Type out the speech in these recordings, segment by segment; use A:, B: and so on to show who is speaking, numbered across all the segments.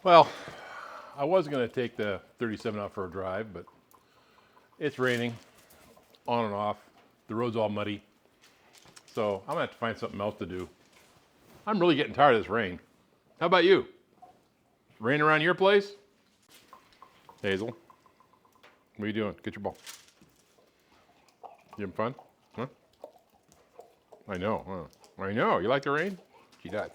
A: Well, I was going to take the 37 out for a drive, but it's raining on and off. The road's all muddy. So I'm going to have to find something else to do. I'm really getting tired of this rain. How about you? Rain around your place? Hazel, what are you doing? Get your ball. You having fun? Huh? I know, huh? I know. You like the rain? She does.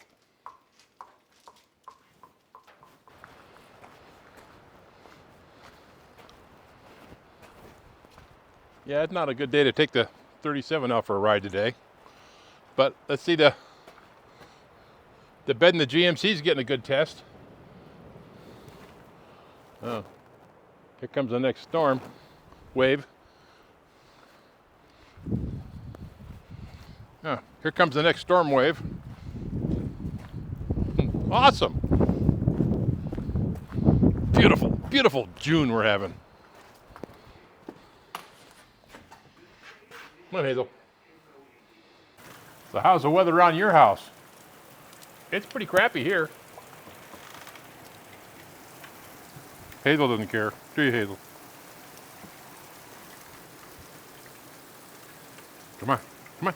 A: Yeah, it's not a good day to take the 37 out for a ride today. But let's see, the bed in the GMC is getting a good test. Oh, here comes the next storm wave. Oh, here comes the next storm wave. Awesome. Beautiful, beautiful June we're having. Come on, Hazel. So how's the weather around your house? It's pretty crappy here. Hazel doesn't care. Do you, Hazel? Come on, come on.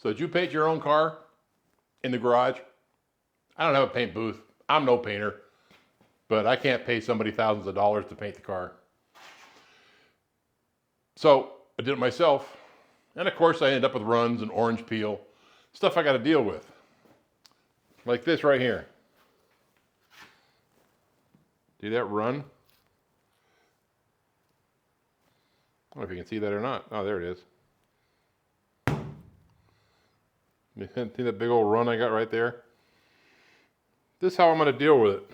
A: So did you paint your own car in the garage? I don't have a paint booth. I'm no painter, but I can't pay somebody thousands of dollars to paint the car. So I did it myself. And of course I ended up with runs and orange peel, stuff I got to deal with. Like this right here. See that run? I don't know if you can see that or not. Oh, there it is. See that big old run I got right there? This is how I'm going to deal with it.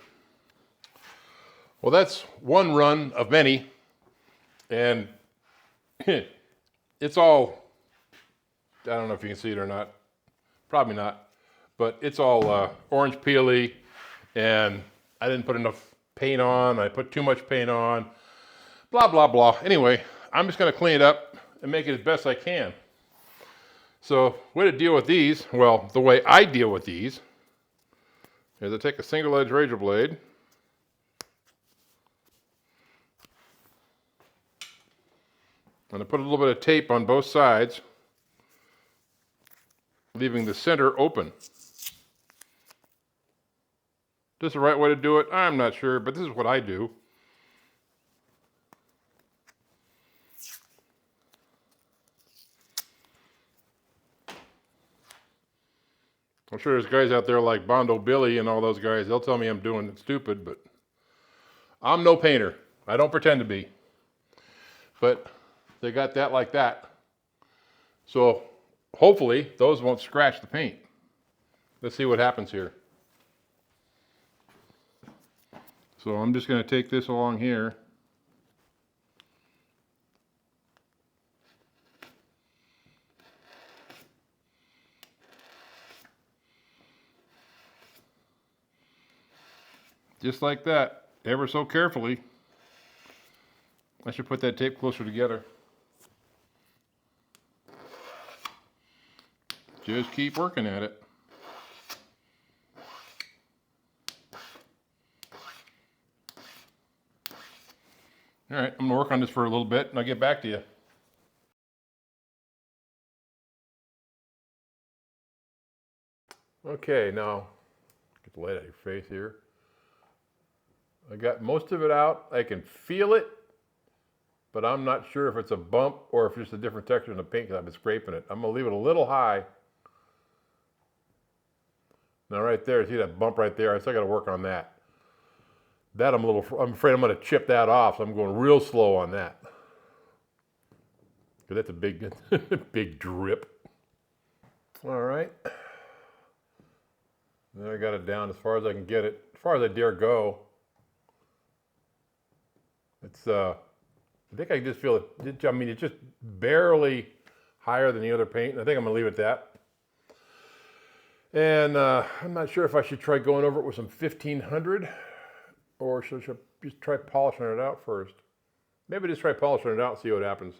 A: Well, that's one run of many. And it's all, I don't know if you can see it or not. Probably not. But it's all orange peely. And I didn't put enough paint on. I put too much paint on. Blah, blah, blah. Anyway, I'm just going to clean it up and make it as best I can. So, way to deal with these, well, the way I deal with these is I take a single edge razor blade and I put a little bit of tape on both sides, leaving the center open. Is this the right way to do it? I'm not sure, but this is what I do. I'm sure there's guys out there like Bondo Billy and all those guys, they'll tell me I'm doing it stupid, but I'm no painter. I don't pretend to be. But they got that like that. So hopefully those won't scratch the paint. Let's see what happens here. So I'm just going to take this along here. Just like that, ever so carefully. I should put that tape closer together. Just keep working at it. All right, I'm gonna work on this for a little bit and I'll get back to you. Okay, now get the light out of your face here. I got most of it out. I can feel it, but I'm not sure if it's a bump or if it's just a different texture in the paint because I've been scraping it. I'm gonna leave it a little high. Now right there, see that bump right there? I still gotta work on that. That I'm afraid I'm gonna chip that off, so I'm going real slow on that. Because that's a big, big drip. All right. Then I got it down as far as I can get it, as far as I dare go. It's, I think I can just feel it. I mean, it's just barely higher than the other paint. I think I'm gonna leave it at that. And I'm not sure if I should try going over it with some 1500 or should I just try polishing it out first. Maybe just try polishing it out and see what happens.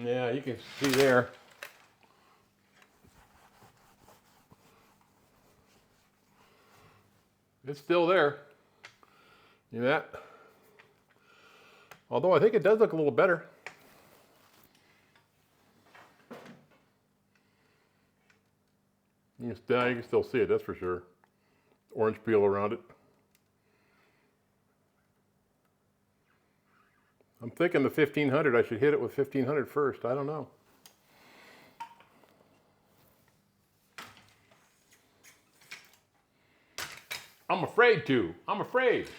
A: Yeah, you can see there. It's still there. See that? Although I think it does look a little better. You can still see it, that's for sure. Orange peel around it. I'm thinking the 1500, I should hit it with 1500 first. I don't know. I'm afraid to. I'm afraid.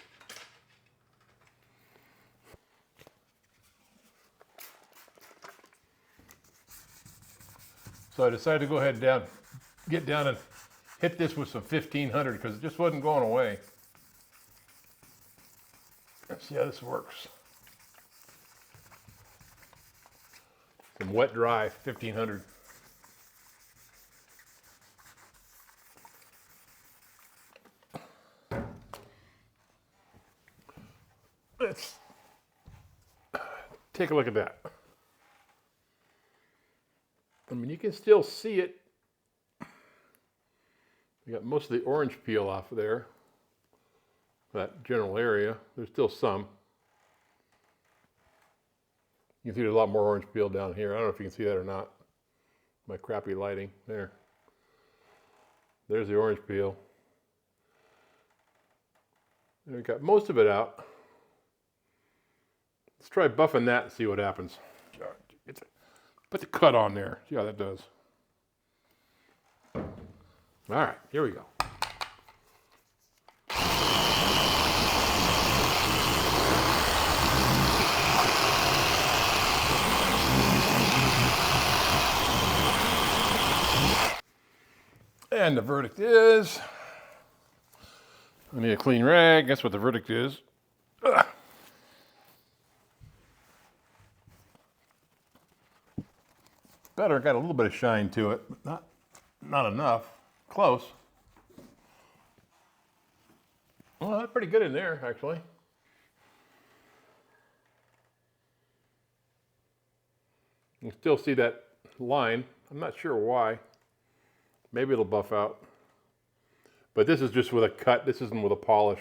A: So I decided to go ahead and get down and hit this with some 1500 because it just wasn't going away. Let's see how this works. Some wet dry 1500. Let's take a look at that. I mean, you can still see it. You got most of the orange peel off of there. That general area. There's still some. You can see there's a lot more orange peel down here. I don't know if you can see that or not. My crappy lighting. There. There's the orange peel. And we got most of it out. Let's try buffing that and see what happens. Put the cut on there. See how that does. All right, here we go. And the verdict is, I need a clean rag. That's what the verdict is. Ugh. Better, got a little bit of shine to it, but not enough. Close. Well, that's pretty good in there, actually. You can still see that line. I'm not sure why. Maybe it'll buff out. But this is just with a cut. This isn't with a polish.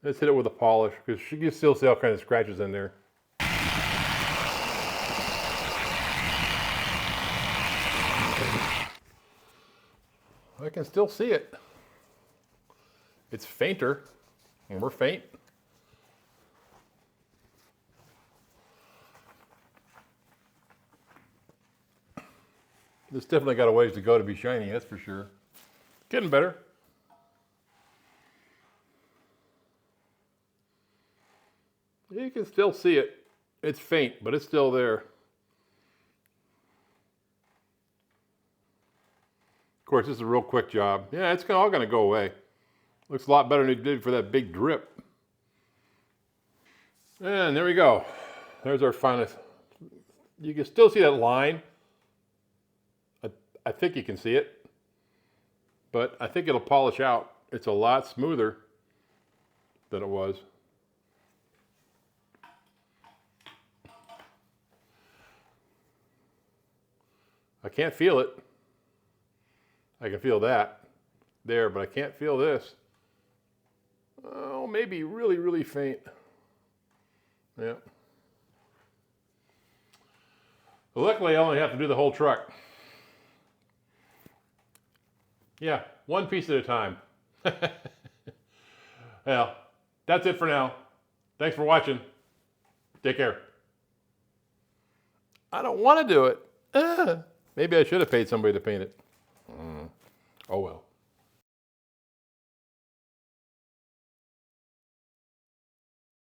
A: Let's hit it with a polish because you can still see all kinds of scratches in there. I can still see it. It's fainter, and we're faint. This definitely got a ways to go to be shiny, that's for sure. Getting better. You can still see it. It's faint, but it's still there. Of course, this is a real quick job. Yeah, it's all going to go away. Looks a lot better than it did for that big drip. And there we go. There's our finest. You can still see that line. I think you can see it. But I think it'll polish out. It's a lot smoother than it was. I can't feel it. I can feel that there, but I can't feel this. Oh, maybe really, really faint. Yeah. Well, luckily, I only have to do the whole truck. Yeah, one piece at a time. Well, that's it for now. Thanks for watching. Take care. I don't want to do it. Maybe I should have paid somebody to paint it. Oh well.